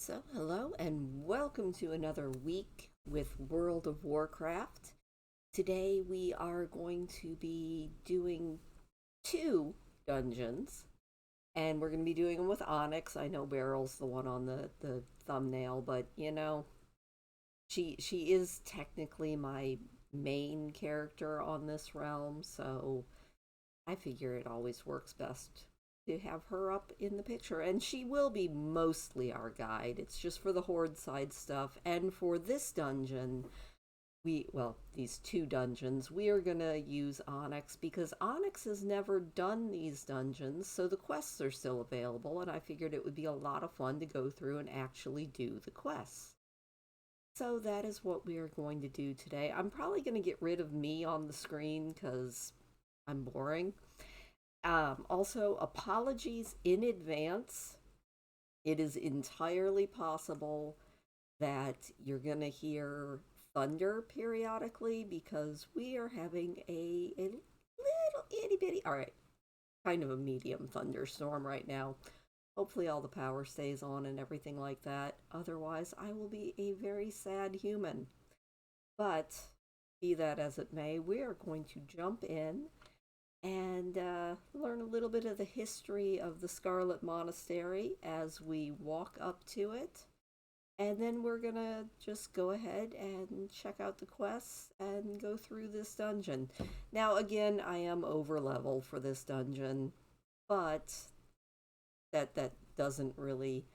So, hello and welcome to another week with World of Warcraft. Today we are going to be doing two dungeons, and we're going to be doing them with Onyx. I know Beryl's the one on the thumbnail, but she is technically my main character on this realm, so I figure it always works best to have her up in the picture, and she will be mostly our guide. It's just for the horde side stuff, and for this dungeon, these two dungeons, we are gonna use Onyx because Onyx has never done these dungeons, so the quests are still available, and I figured it would be a lot of fun to go through and actually do the quests. So that is what we are going to do today. I'm probably going to get rid of me on the screen because I'm boring. Also, apologies in advance. It is entirely possible that you're going to hear thunder periodically because we are having a little itty bitty, alright, kind of a medium thunderstorm right now. Hopefully all the power stays on and everything like that. Otherwise, I will be a very sad human. But, be that as it may, we are going to jump in and learn a little bit of the history of the Scarlet Monastery as we walk up to it. And then we're gonna just go ahead and check out the quests and go through this dungeon. Now, again, I am over level for this dungeon, but that doesn't really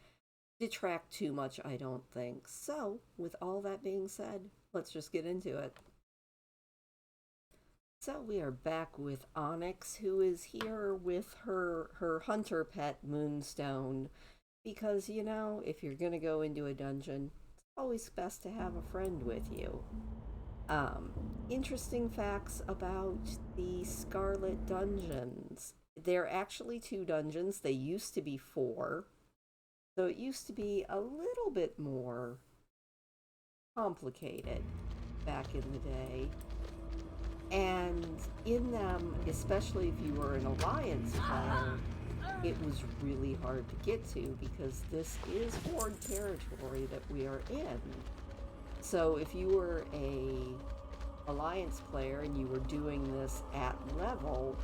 detract too much, I don't think. So, with all that being said, let's just get into it. So we are back with Onyx, who is here with her hunter pet, Moonstone, because, you know, if you're gonna go into a dungeon, it's always best to have a friend with you. Interesting facts about the Scarlet Dungeons. They're actually two dungeons. They used to be four. So it used to be a little bit more complicated back in the day. And in them, especially if you were an Alliance player, it was really hard to get to because this is Horde territory that we are in. So if you were a Alliance player and you were doing this at level,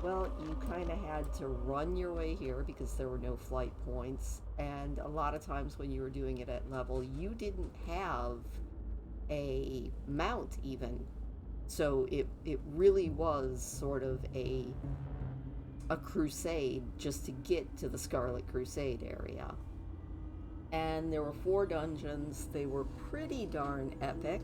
well, you kind of had to run your way here because there were no flight points. And a lot of times when you were doing it at level, you didn't have a mount even. So it really was sort of a crusade just to get to the Scarlet Crusade area. And there were four dungeons. They were pretty darn epic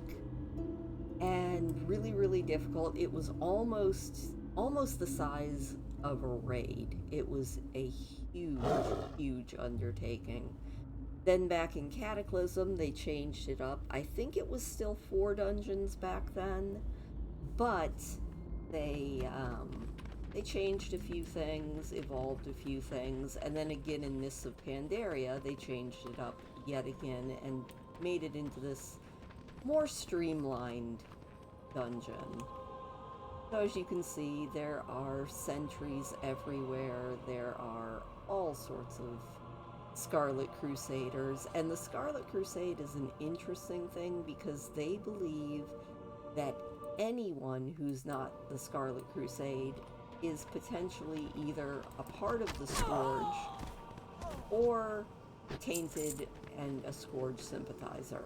and really, really difficult. It was almost the size of a raid. It was a huge undertaking. Then back in Cataclysm, they changed it up. I think it was still four dungeons back then, but they changed a few things, evolved a few things, and then again in Mists of Pandaria, they changed it up yet again and made it into this more streamlined dungeon. So as you can see, there are sentries everywhere. There are all sorts of Scarlet Crusaders, and the Scarlet Crusade is an interesting thing because they believe that anyone who's not the Scarlet Crusade is potentially either a part of the Scourge or tainted and a Scourge sympathizer.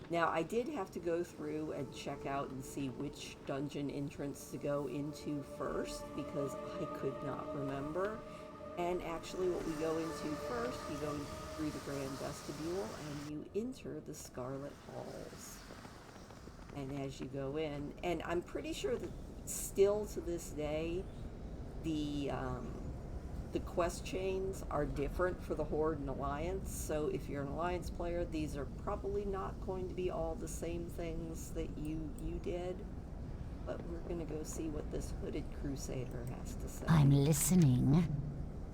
Now, I did have to go through and check out and see which dungeon entrance to go into first because I could not remember. And actually what we go into first, you go through the Grand Vestibule and you enter the Scarlet Halls. And as you go in, and I'm pretty sure that still to this day, the quest chains are different for the Horde and Alliance. So if you're an Alliance player, these are probably not going to be all the same things that you did. But we're going to go see what this hooded Crusader has to say. I'm listening.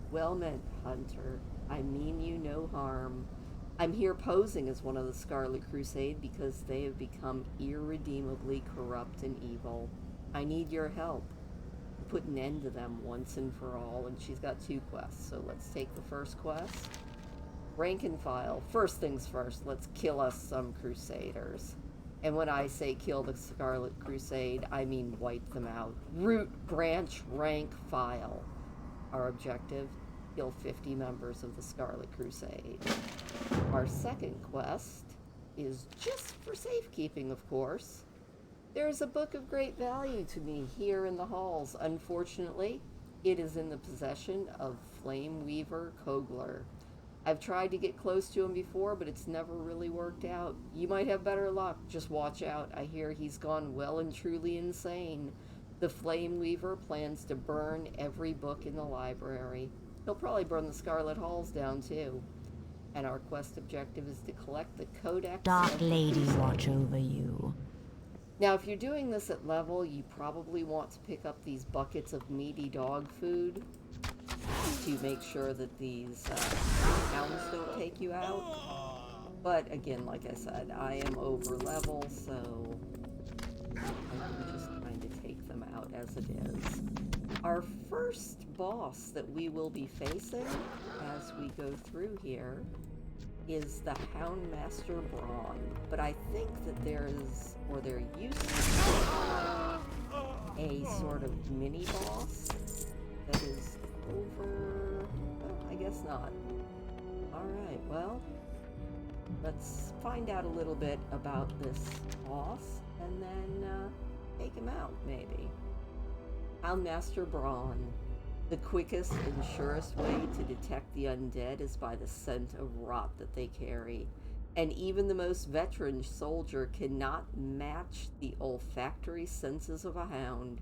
Well meant, Hunter. I mean you no harm. I'm here posing as one of the Scarlet Crusade because they have become irredeemably corrupt and evil. I need your help to put an end to them once and for all, and she's got two quests, so let's take the first quest. Rank and file. First things first, let's kill us some Crusaders. And when I say kill the Scarlet Crusade, I mean wipe them out. Root, branch, rank, file. Our objective, kill 50 members of the Scarlet Crusade. Our second quest is just for safekeeping, of course. There is a book of great value to me here in the halls. Unfortunately, it is in the possession of Flameweaver Cobbler. I've tried to get close to him before, but it's never really worked out. You might have better luck. Just watch out. I hear he's gone well and truly insane. The Flameweaver plans to burn every book in the library. He'll probably burn the Scarlet Halls down, too. And our quest objective is to collect the Codex. Dark Lady watch over you. Now, if you're doing this at level, you probably want to pick up these buckets of meaty dog food to make sure that these hounds don't take you out. But again, like I said, I am over level, so I can just kind of take them out as it is. Our first boss that we will be facing as we go through here is the Houndmaster Brawn. But I think that there is, or there used to be, a sort of mini-boss that is over... well, I guess not. Alright, well, let's find out a little bit about this boss, and then take him out, maybe. Houndmaster Brawn. The quickest and surest way to detect the undead is by the scent of rot that they carry. And even the most veteran soldier cannot match the olfactory senses of a hound.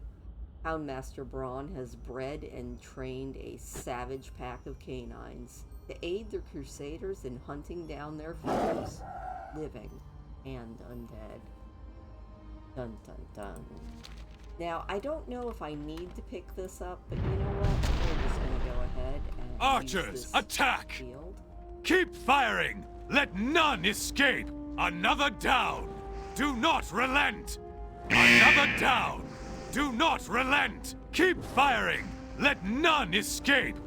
Houndmaster Brawn has bred and trained a savage pack of canines to aid the Crusaders in hunting down their foes, living and undead. Dun dun dun. Now, I don't know if I need to pick this up, but you know what? We're just going to go ahead and Archers, attack! Field. Keep firing! Let none escape! Another down! Do not relent! Another down! Do not relent! Keep firing! Let none escape!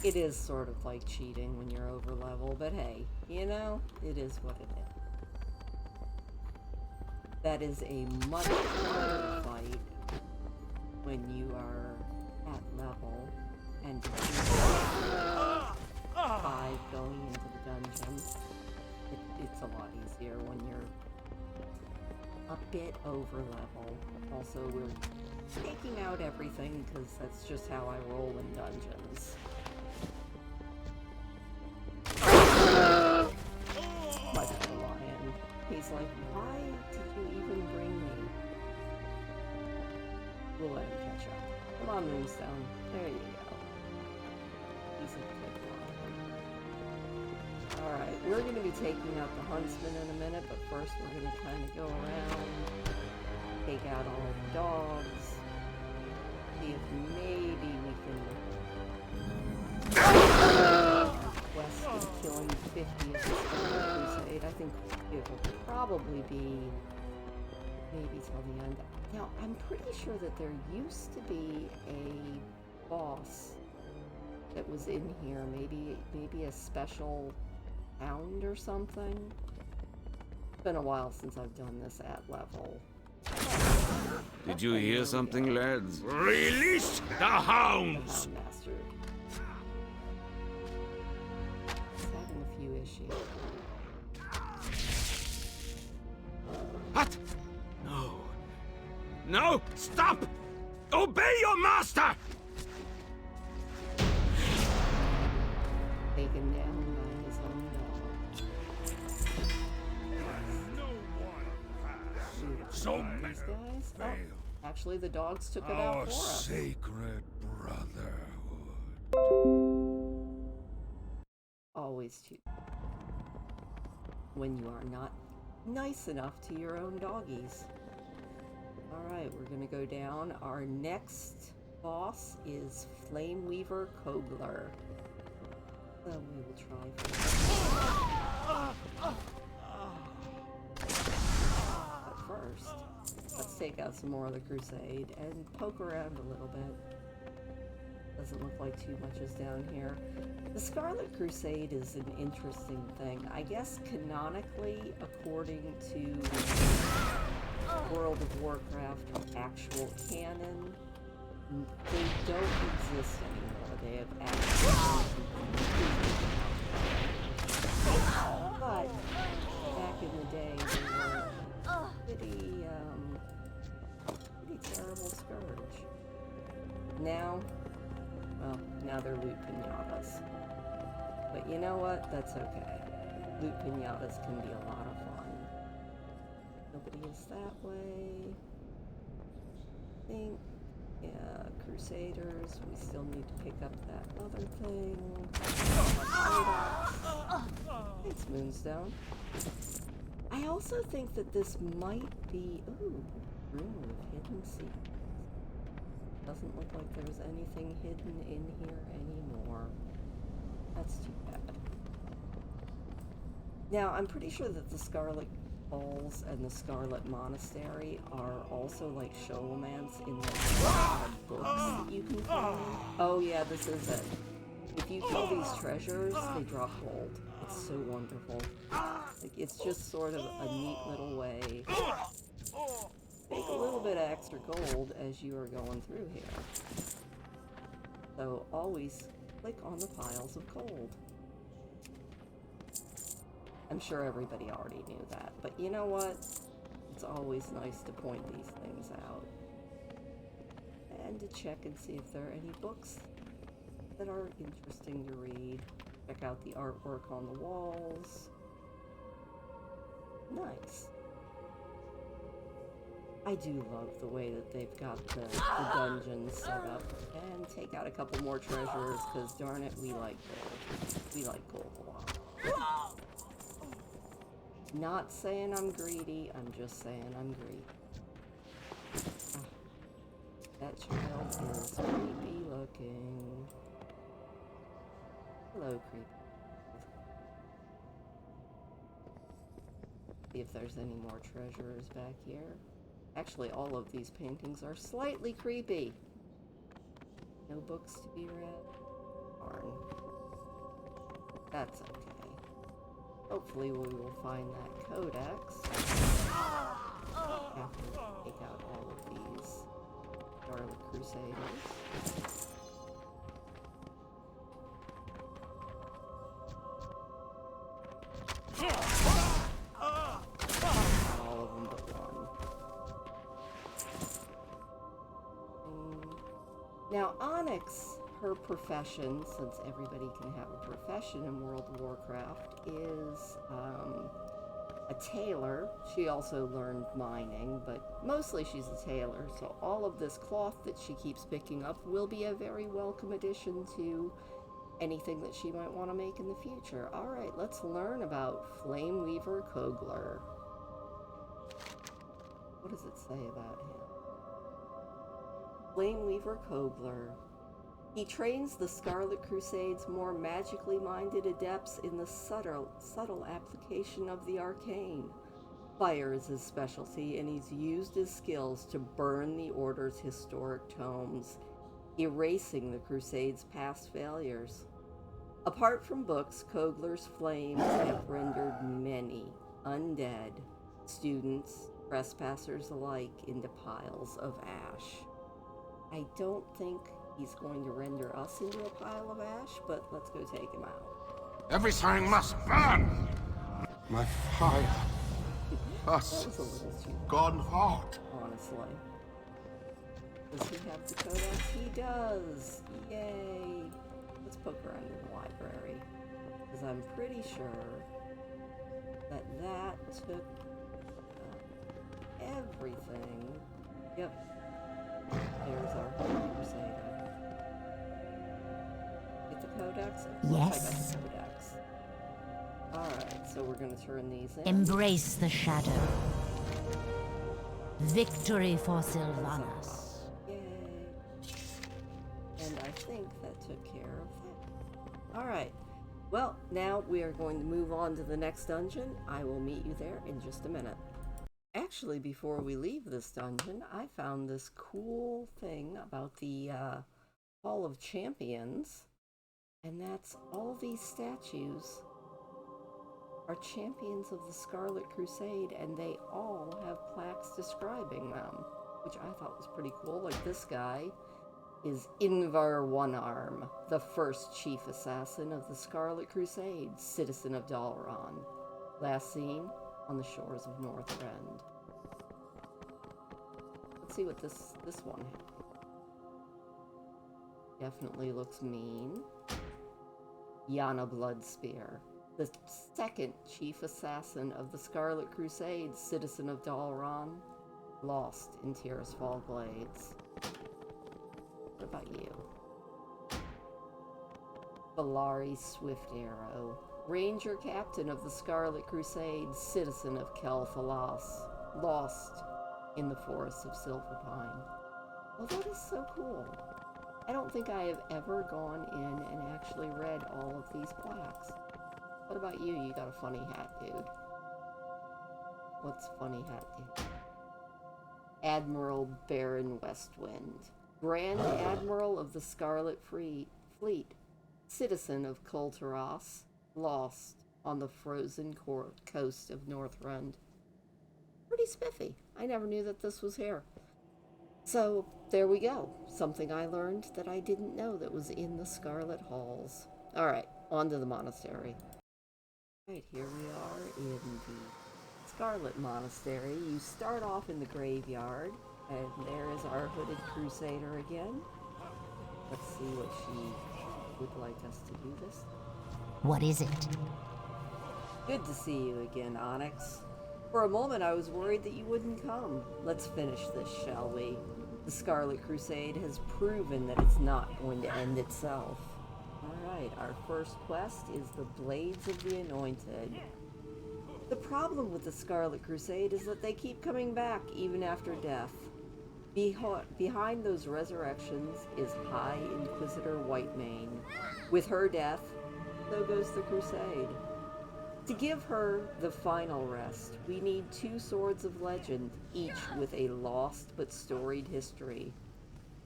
It is sort of like cheating when you're over level, but hey, you know, it is what it is. That is a much harder fight when you are at level and 5 going into the dungeon. It's a lot easier when you're a bit over level. Also, we're taking out everything because that's just how I roll in dungeons. Like the lion. He's like, why did you even bring me? We'll let him catch up. Come on, Moonstone. There you go. He's a good lion. Alright, we're going to be taking out the huntsman in a minute, but first we're going to kind of go around, take out all the dogs, see if maybe we can quest of killing 50 of the Scarlet Crusade. I think it will probably be maybe till the end. Now, I'm pretty sure that there used to be a boss that was in here. Maybe a special hound or something. It's been a while since I've done this at level. Did you hear something, lads? Release the hounds! The Houndmaster. He's having a few issues. What? No. No! Stop! Obey your master! Taken down by his own dog. So These guys? Oh, actually, the dogs took it Our out for us. sacred brotherhood. Always cheap. When you are not nice enough to your own doggies. Alright, we're gonna go down. Our next boss is Flameweaver Cobbler. So we will try for but first, Let's take out some more of the Crusade and poke around a little bit. Doesn't look like too much is down here. The Scarlet Crusade is an interesting thing. I guess canonically, according to World of Warcraft actual canon, they don't exist anymore. They have actually but back in the day, they were pretty terrible scourge. Now, well, now they're loot pinatas. But you know what? That's okay. Loot pinatas can be a lot of fun. Nobody is that way. I think, yeah, Crusaders, we still need to pick up that other thing. Thanks, Moonstone. I also think that this might be, ooh, room of hidden secrets. Doesn't look like there's anything hidden in here anymore. That's too bad. Now, I'm pretty sure that the Scarlet Halls and the Scarlet Monastery are also like showmance in the books that you can find. Oh yeah, this is it. If you kill these treasures, they drop gold. It's so wonderful. Like, it's just sort of a neat little way. Make a little bit of extra gold as you are going through here. So always click on the piles of gold. I'm sure everybody already knew that, but you know what? It's always nice to point these things out. And to check and see if there are any books that are interesting to read. Check out the artwork on the walls. Nice. I do love the way that they've got the dungeons set up. And take out a couple more treasures, because darn it, we like gold. We like gold a lot. Not saying I'm greedy, I'm just saying I'm greedy. That child is creepy looking. Hello, creepy. See if there's any more treasures back here. Actually, all of these paintings are slightly creepy. No books to be read. Darn. That's okay. Hopefully we will find that codex after we take out all of these Scarlet Crusaders. All of them but one. Now Onyx, her profession, since everybody can have a profession in World of Warcraft, is a tailor. She also learned mining, but mostly she's a tailor, so all of this cloth that she keeps picking up will be a very welcome addition to anything that she might want to make in the future. Alright, let's learn about Flameweaver Cobbler. What does it say about him? Flameweaver Cobbler. He trains the Scarlet Crusade's more magically minded adepts in the subtle application of the arcane. Fire is his specialty, and he's used his skills to burn the Order's historic tomes, erasing the Crusade's past failures. Apart from books, Cogler's flames have rendered many undead, students, trespassers alike into piles of ash. I don't think he's going to render us into a pile of ash, but let's go take him out. Everything must burn! My fire has That was a little too gone hot. honestly. Does he have the codex? He does! Yay! Let's poke around in the library, because I'm pretty sure that that took everything. Yep. There's our Crusader. Get the codex? Of course Yes. I got the codex. Alright, so we're gonna turn these in. Embrace the shadow. Victory for Sylvanas. Yay. And I think that took care of that. Alright. Well, now we are going to move on to the next dungeon. I will meet you there in just a minute. Actually, before we leave this dungeon, I found this cool thing about the Hall of Champions, and that's all these statues are champions of the Scarlet Crusade, and they all have plaques describing them, which I thought was pretty cool. Like this guy is Invar One-Arm, the first chief assassin of the Scarlet Crusade, citizen of Dalron, last seen on the shores of Northrend. Let's see what this one definitely looks mean. Yana Bloodspear, the second chief assassin of the Scarlet Crusade, citizen of Dalron, lost in Tirisfal Glades. What about you? Valari Swift Arrow, ranger captain of the Scarlet Crusade, citizen of Kel'Thalas, lost in the forests of Silverpine. Well, that is so cool. I don't think I have ever gone in and actually read all of these plaques. What about you? You got a funny hat, dude. What's funny hat, dude? Admiral Baron Westwind, Grand Admiral of the Scarlet Fleet, citizen of Kulturas, lost on the frozen coast of Northrend. Pretty spiffy. I never knew that this was here. So, there we go. Something I learned that I didn't know that was in the Scarlet Halls. Alright, on to the monastery. Right, here we are in the Scarlet Monastery. You start off in the graveyard, and there is our hooded crusader again. Let's see what she would like us to do this. What is it? Good to see you again, Onyx. For a moment I was worried that you wouldn't come. Let's finish this, shall we? The Scarlet Crusade has proven that it's not going to end itself. Alright, our first quest is the Blades of the Anointed. The problem with the Scarlet Crusade is that they keep coming back even after death. Behind those resurrections is High Inquisitor Whitemane. With her death, so goes the Crusade. To give her the final rest, we need 2 swords of legend, each with a lost but storied history.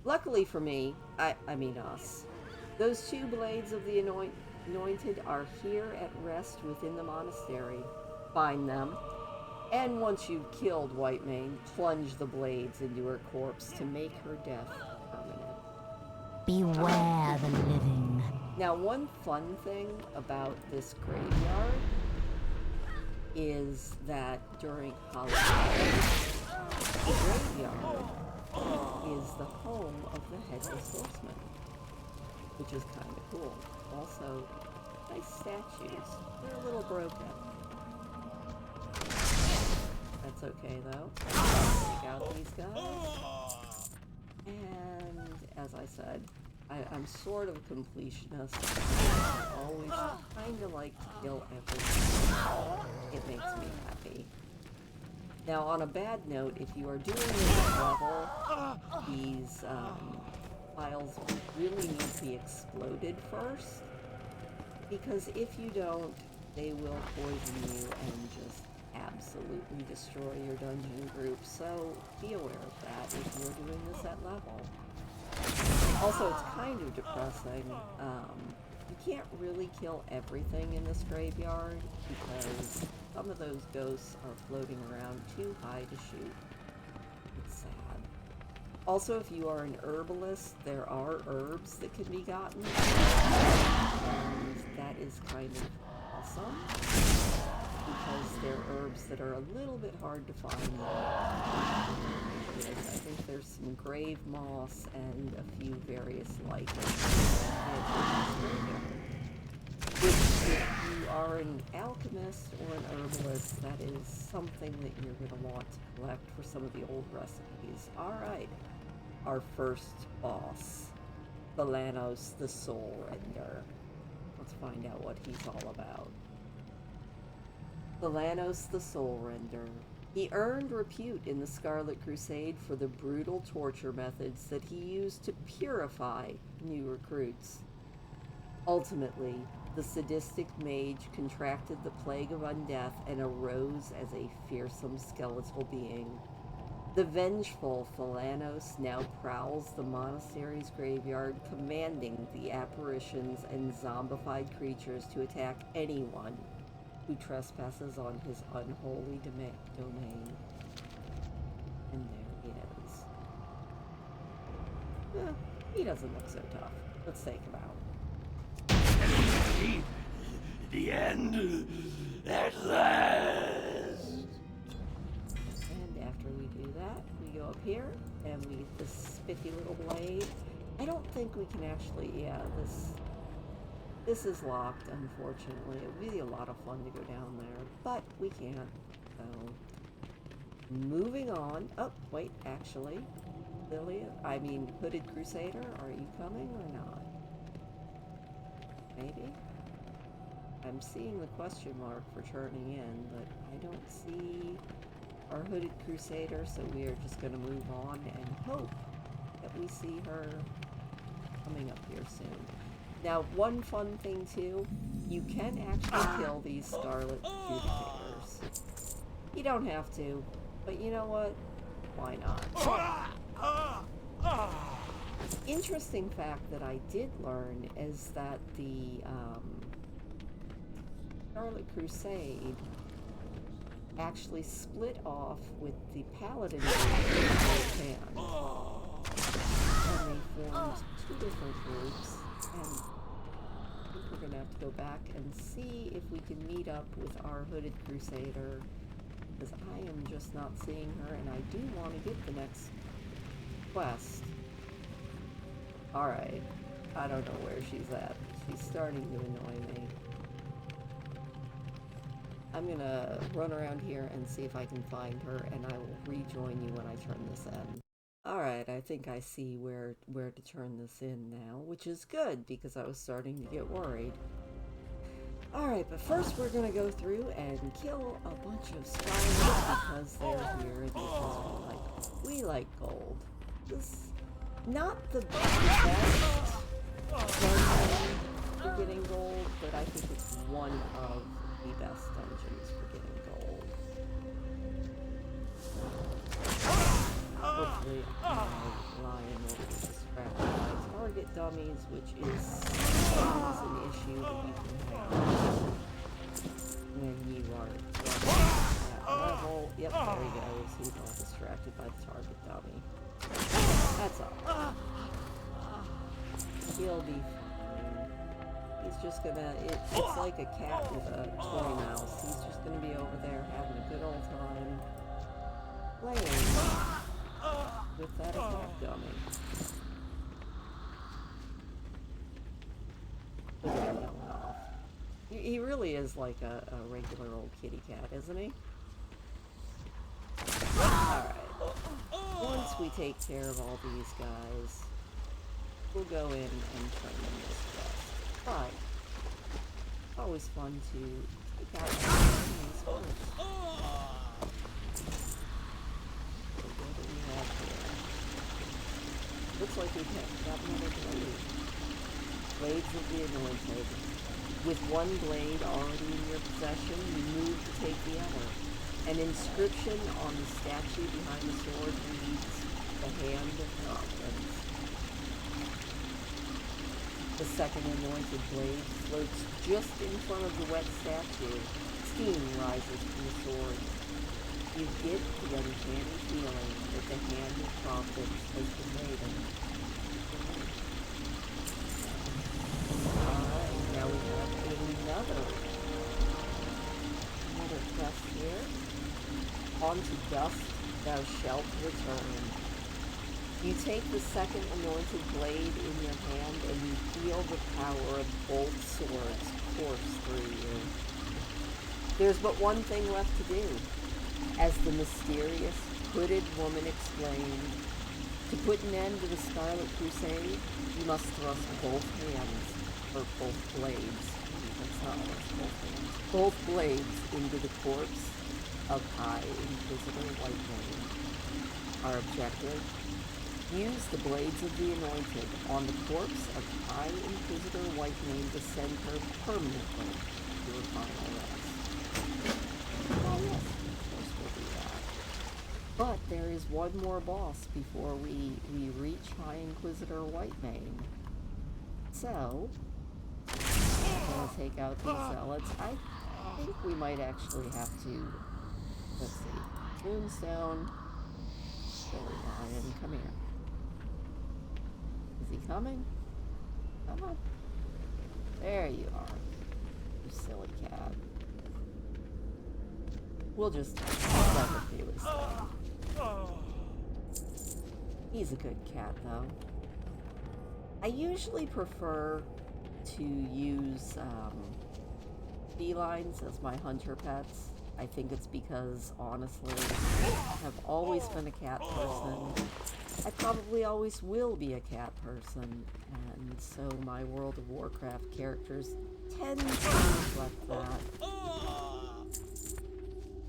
Luckily for me, I mean us, those 2 blades of the Anointed are here at rest within the monastery. Find them, and once you've killed Whitemane, plunge the blades into her corpse to make her death permanent. Beware the living. Now, one fun thing about this graveyard is that during Halloween, the graveyard is the home of the Headless Horseman, which is kind of cool. Also, nice statues. They're a little broken. That's okay, though. Take out these guys. And, as I said, I'm sort of a completionist. I always kind of like to kill everything. It makes me happy. Now, on a bad note, if you are doing this level, these files really need to be exploded first. Because if you don't, they will poison you and just absolutely destroy your dungeon group. So, be aware of that if you're doing this at level. Also, it's kind of depressing. You can't really kill everything in this graveyard because some of those ghosts are floating around too high to shoot. It's sad. Also, if you are an herbalist, there are herbs that can be gotten, and that is kind of awesome because they're herbs that are a little bit hard to find. I think there's some grave moss and a few various lichens. If you are an alchemist or an herbalist, that is something that you're going to want to collect for some of the old recipes. Alright, our first boss, Bolanos the Soul Render. Let's find out what he's all about. Bolanos the Soul Render. He earned repute in the Scarlet Crusade for the brutal torture methods that he used to purify new recruits. Ultimately, The sadistic mage contracted the plague of undeath and arose as a fearsome skeletal being. The vengeful Bolanos now prowls the monastery's graveyard, commanding the apparitions and zombified creatures to attack anyone who trespasses on his unholy domain. And there he is. He doesn't look so tough. Let's take him out. The end at last. And after we do that, we go up here and we get this spiffy little blade. I don't think we can actually, this is locked, unfortunately. It would be a lot of fun to go down there, but we can't. So, moving on. Oh, wait, actually, Hooded Crusader, are you coming or not? Maybe? I'm seeing the question mark for turning in, but I don't see our Hooded Crusader, so we are just going to move on and hope that we see her coming up here soon. Now, one fun thing too, you can actually kill these Scarlet Crusaders. You don't have to, but you know what? Why not? Interesting fact that I did learn is that the Scarlet Crusade actually split off with the Paladin Japan. And they formed two different groups, and I think we're gonna have to go back and see if we can meet up with our Hooded Crusader, because I am just not seeing her, and I do want to get the next quest. Alright, I don't know where she's at. She's starting to annoy me. I'm gonna run around here and see if I can find her, and I will rejoin you when I turn this in. Alright, I think I see where to turn this in now, which is good, because I was starting to get worried. Alright, but first we're gonna go through and kill a bunch of Scarlet because they're here, and because we like gold. This not the best dungeon for getting gold, but I think it's one of the best dungeons for getting gold. Hopefully my lion will be distracted by target dummies, which is always an issue that you can have when you are at that level. Yep, there he goes. He's all distracted by the target dummy. That's all. He'll be fine. He's just gonna, it's like a cat with a toy mouse. He's just gonna be over there having a good old time playing with that attack dummy. Look at him going off. He really is like a regular old kitty cat, isn't he? Alright. Once we take care of all these guys, we'll go in and turn in this quest. But it's always fun to take out these first. So what do we have here? Looks like we've got another blade. Blades of the Anointed. With one blade already in your possession, you move to take the other. An inscription on the statue behind the sword reads, "The Hand of Confidence." The second anointed blade floats just in front of the wet statue. Steam rises from the sword. You get the uncanny feeling that the Hand of Confidence has been waiting. Alright, now we have another quest here. Onto dust thou shalt return. You take the second anointed blade in your hand and you feel the power of both swords course through you. There's but one thing left to do. As the mysterious, hooded woman explained, to put an end to the Scarlet Crusade, you must thrust both hands, or both blades, that's not almost both hands, both blades into the corpse of High Inquisitor Whitemane. Our objective, Use the blades of the Anointed on the corpse of High Inquisitor Whitemane to send her permanently to her final rest. Oh yes, of course we'll do that. But there is one more boss before we reach High Inquisitor Whitemane. So, I'm going to take out these zealots. I think we might actually have to, let's see, Moonstone, Silly Lion, come here. Is he coming? Come on. There you are, you silly cat. We'll just let him do his thing. He's a good cat, though. I usually prefer to use felines as my hunter pets. I think it's because, honestly, I have always been a cat person. I probably always will be a cat person, and so my World of Warcraft characters tend to reflect that.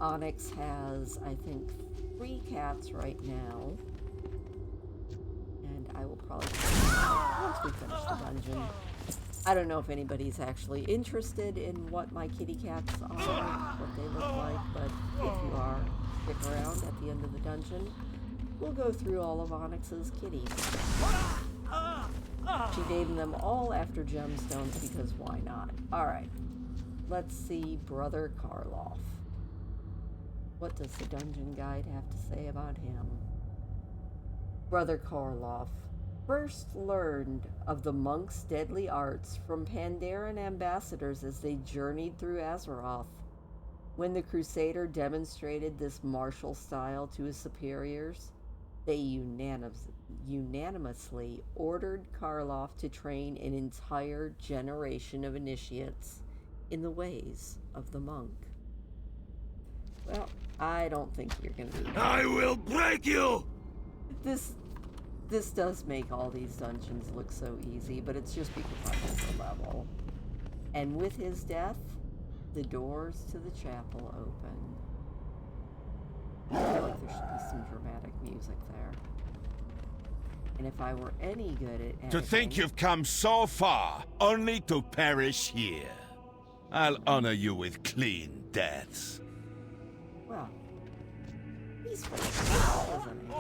Onyx has, I think, 3 cats right now, and I will probably once we finish the dungeon. I don't know if anybody's actually interested in what my kitty cats are, what they look like, but if you are, stick around at the end of the dungeon. We'll go through all of Onyx's kitties. She named them all after gemstones because why not? Alright, let's see Brother Karloff. What does the dungeon guide have to say about him? Brother Karloff first learned of the monk's deadly arts from Pandaren ambassadors as they journeyed through Azeroth. When the Crusader demonstrated this martial style to his superiors, they unanimously ordered Karloff to train an entire generation of initiates in the ways of the monk. Well, I don't think you're gonna be... I will break you! This does make all these dungeons look so easy, but it's just because I'm at the level. And with his death, the doors to the chapel open. I feel like there should be some dramatic music there. And if I were any good at editing... To think you've come so far, only to perish here. I'll honor you with clean deaths. Well, he's fine, isn't he?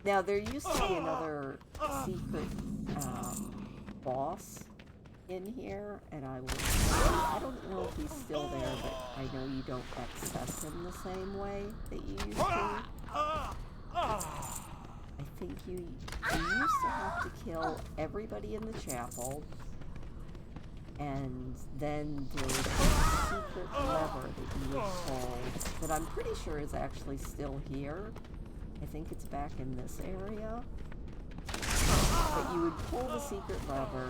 Now, there used to be another secret boss in here, and I don't know if he's still there, but I know you don't access him the same way that you used to. I think you used to have to kill everybody in the chapel, and then there was a secret lever that you would pull that I'm pretty sure is actually still here. I think it's back in this area. But you would pull the secret lever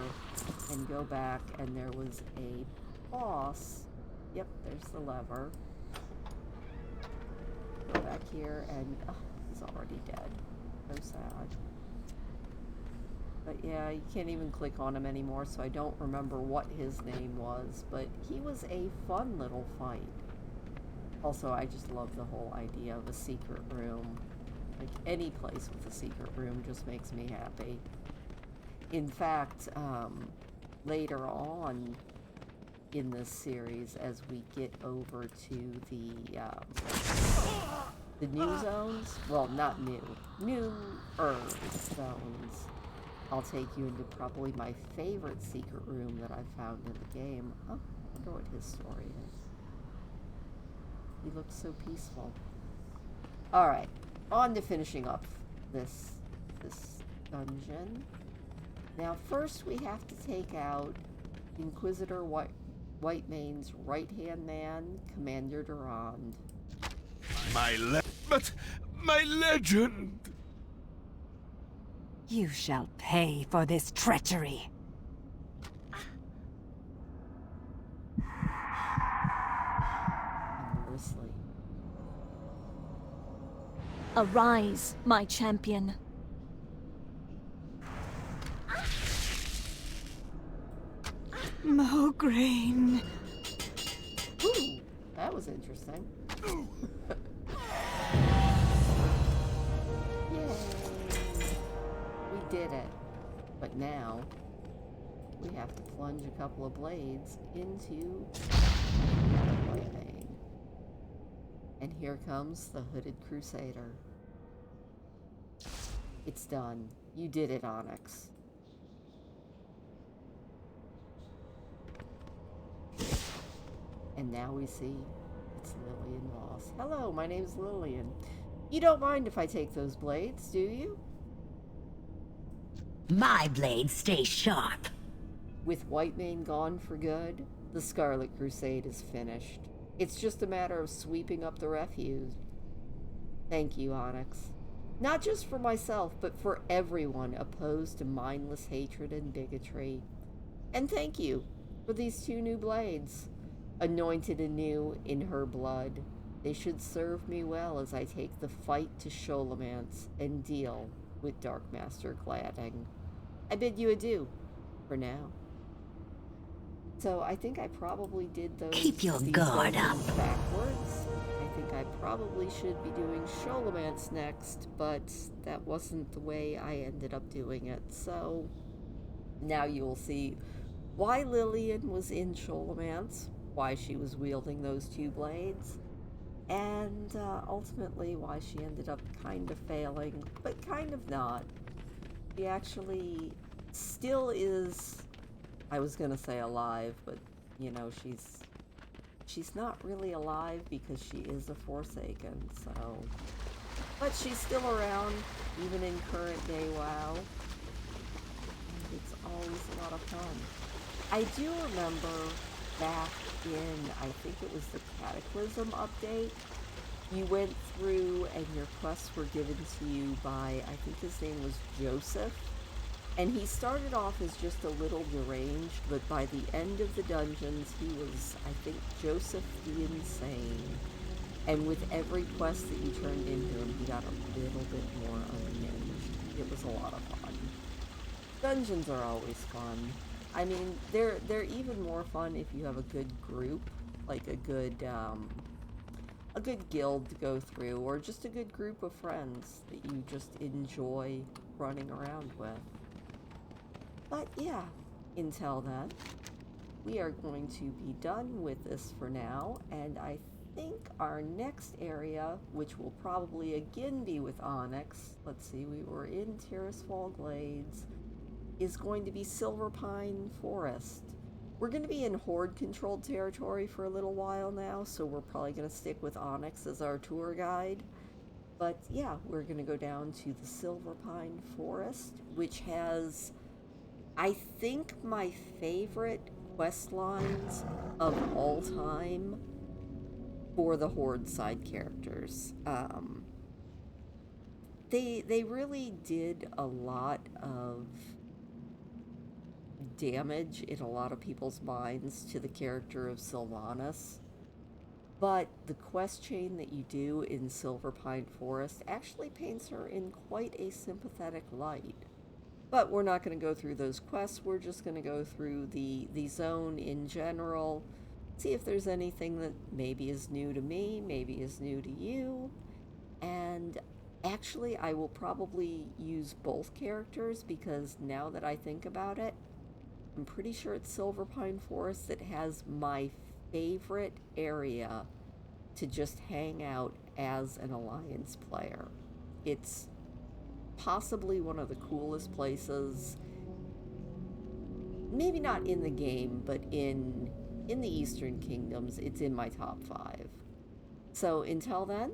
and go back, and there was a boss. Yep, there's the lever. Go back here, and he's already dead. So sad. But yeah, you can't even click on him anymore, so I don't remember what his name was, but he was a fun little fight. Also, I just love the whole idea of a secret room. Like, any place with a secret room just makes me happy. In fact, later on in this series, as we get over to the new zones, well, not newer zones, I'll take you into probably my favorite secret room that I've found in the game. Oh, I wonder what his story is. He looks so peaceful. Alright. On to finishing up this dungeon. Now, first we have to take out Inquisitor Whitemane's right-hand man, Commander Durand. My legend! You shall pay for this treachery. Nervously. Arise, my champion. Mograine. Ooh, that was interesting. did it. But now, we have to plunge a couple of blades into Whitemane. And here comes the Hooded Crusader. It's done. You did it, Onyx. And now we see it's Lillian Moss. Hello, my name's Lillian. You don't mind if I take those blades, do you? My blades stay sharp. With Whitemane gone for good, the Scarlet Crusade is finished. It's just a matter of sweeping up the refuse. Thank you, Onyx. Not just for myself, but for everyone opposed to mindless hatred and bigotry. And thank you for these 2 new blades. Anointed anew in her blood, they should serve me well as I take the fight to Sholomance and deal with Darkmaster Gladding. I bid you adieu, for now. So I think I probably did those. Keep your guard up. Backwards. I think I probably should be doing Sholomance next, but that wasn't the way I ended up doing it. So now you'll see why Lillian was in Sholomance, why she was wielding those 2 blades, and ultimately why she ended up kind of failing, but kind of not. She actually still is, I was gonna say alive, but you know, she's not really alive because she is a Forsaken, so. But she's still around, even in current day WoW. And it's always a lot of fun. I do remember back in, I think it was the Cataclysm update, you went through and your quests were given to you by, I think his name was Joseph. And he started off as just a little deranged, but by the end of the dungeons, he was, I think, Joseph the Insane. And with every quest that you turned into him, he got a little bit more unhinged. It was a lot of fun. Dungeons are always fun. I mean, they're even more fun if you have a good group, like a good guild to go through, or just a good group of friends that you just enjoy running around with. But yeah, until then, we are going to be done with this for now, and I think our next area, which will probably again be with Onyx, let's see, we were in Tirisfal Glades, is going to be Silverpine Forest. We're going to be in Horde-controlled territory for a little while now, so we're probably going to stick with Onyx as our tour guide. But yeah, we're going to go down to the Silverpine Forest, which has, I think, my favorite quest lines of all time for the Horde side characters. They really did a lot of damage in a lot of people's minds to the character of Sylvanas, but the quest chain that you do in Silverpine Forest actually paints her in quite a sympathetic light. But we're not going to go through those quests, we're just going to go through the zone in general, see if there's anything that maybe is new to me, maybe is new to you, and actually I will probably use both characters because now that I think about it, I'm pretty sure it's Silverpine Forest that has my favorite area to just hang out as an Alliance player. It's possibly one of the coolest places, maybe not in the game, but in the Eastern Kingdoms, it's in my top 5. So until then,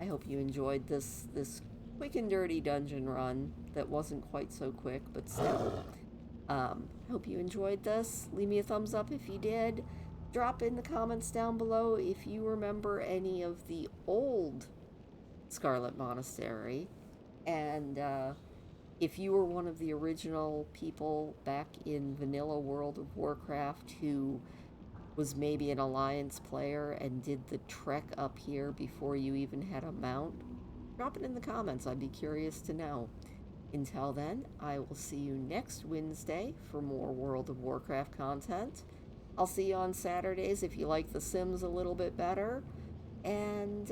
I hope you enjoyed this quick and dirty dungeon run that wasn't quite so quick, but still. Hope you enjoyed this. Leave me a thumbs up if you did. Drop in the comments down below if you remember any of the old Scarlet Monastery. And if you were one of the original people back in vanilla World of Warcraft who was maybe an Alliance player and did the trek up here before you even had a mount, drop it in the comments. I'd be curious to know. Until then, I will see you next Wednesday for more World of Warcraft content. I'll see you on Saturdays if you like The Sims a little bit better. And,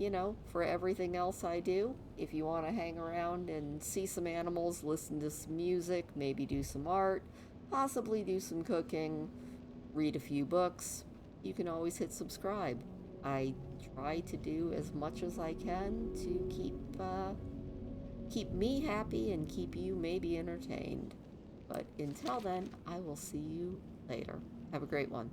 you know, for everything else I do, if you want to hang around and see some animals, listen to some music, maybe do some art, possibly do some cooking, read a few books, you can always hit subscribe. I try to do as much as I can to keep me happy and keep you maybe entertained. But until then, I will see you later. Have a great one.